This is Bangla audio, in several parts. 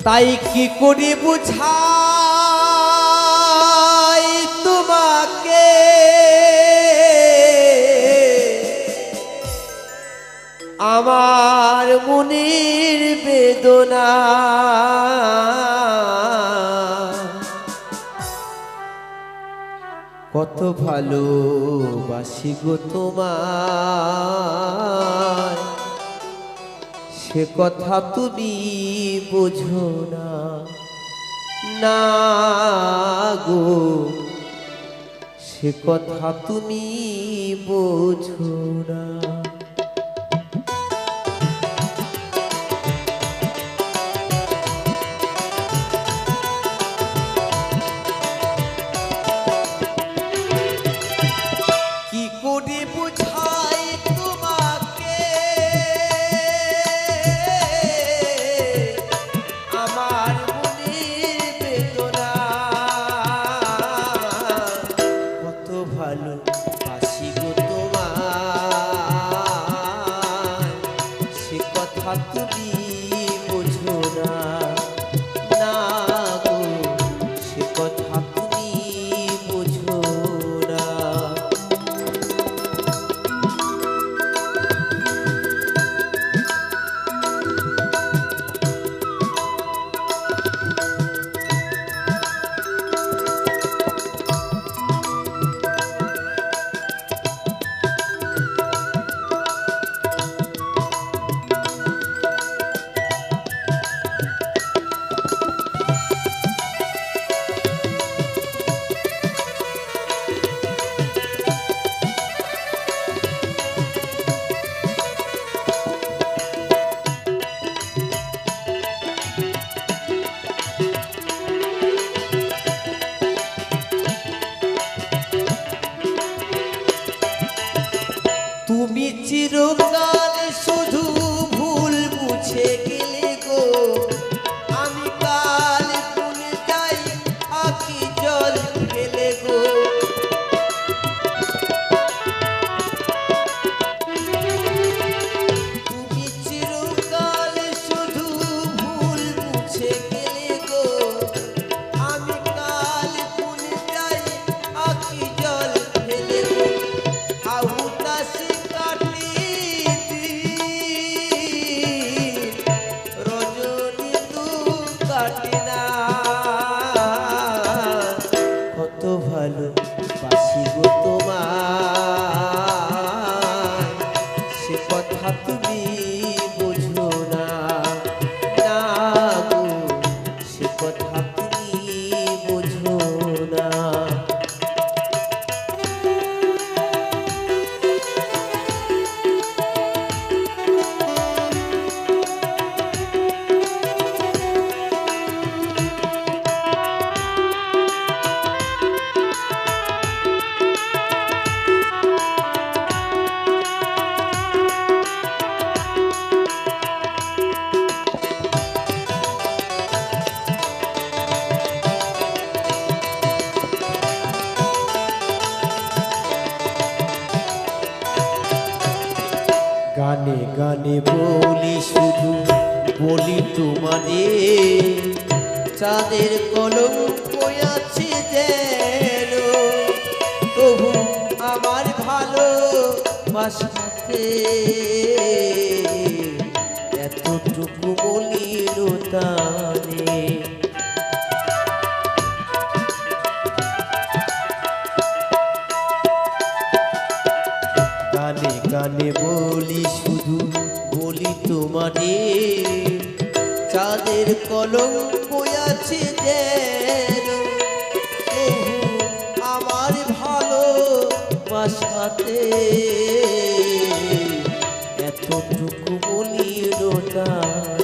তাই কি করে বুঝাই তোমাকে আমার মনের বেদনা। কত ভালোবাসি গো তোমায়, সে কথা তুমি বোঝো না, না গো সে কথা তুমি বোঝো না। কি করে বুঝাই তোমাকে আমার মনের বেদনা। কত ভালোবাসি গো তোমায়, সে কথা তুমি বোঝো না, না গো সে কথা তুমি বোঝো না। তুমি চিরকাল শুধু ভুল বুঝে গেলে গো, আমি কাল ভুলে যাই আঁখি জল ফেলে গো। তুমি চিরকাল শুধু ভুল বুঝে গেলে গো, আমি কাল ভুলে যাই আঁখি জল ফেলে গো। আউদাসি রজনী তু কাটে না। কত ভালোবাসি গো তোমায়, সে কথা তুমি বোঝো না, না গো সে কথা তুমি বোঝো না। গানে গানে বলি শুধু বলি তোমারে, চাঁদের কলঙ্ক আছে যেন, তবু আমার ভালোবাসাতে এতটুকু মলিনতা নেই। গানে গানে বলি শুধু বলি তোমারে, চাঁদের কলঙ্ক আছে যেন, তবু আমার ভালোবাসাতে এতটুকু মলিনতা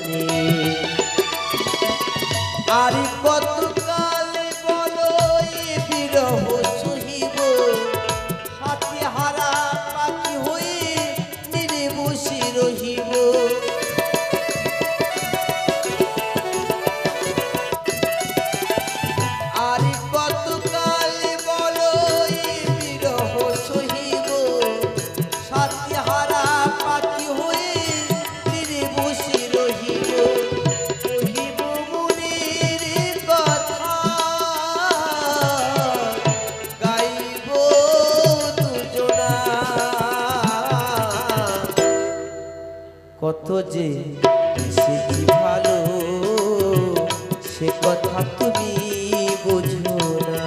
নেই। আর কতকাল বলো এ বিরহ সহিব, হাতে হারা পাখি হয়ে নিরে বসে রহিব। আর কতকাল বলো এ বিরহ সহিব, সাথে হারা পাখি হয়ে নিরে বসে রহিব। রহিব এসেছি ভালো সে কথা তুমি বোঝো না।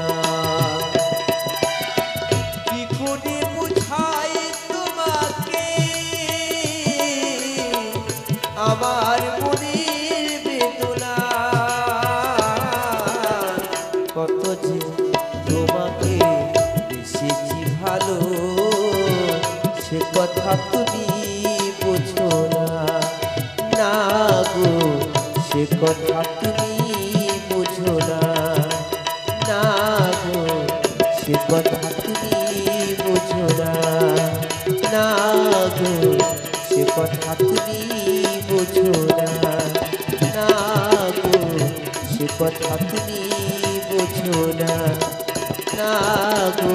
কি করে বুঝাই তোমাকে আমার মনের বেদনা, কত যে তোমাকে এসেছি ভালো সে কথা তুমি বোঝো না। না গো সে কথা তুমি বোঝো না। না গো সে কথা তুমি বোঝো না। না গো সে কথা তুমি বোঝো না। না গো সে কথা তুমি বোঝো না। না গো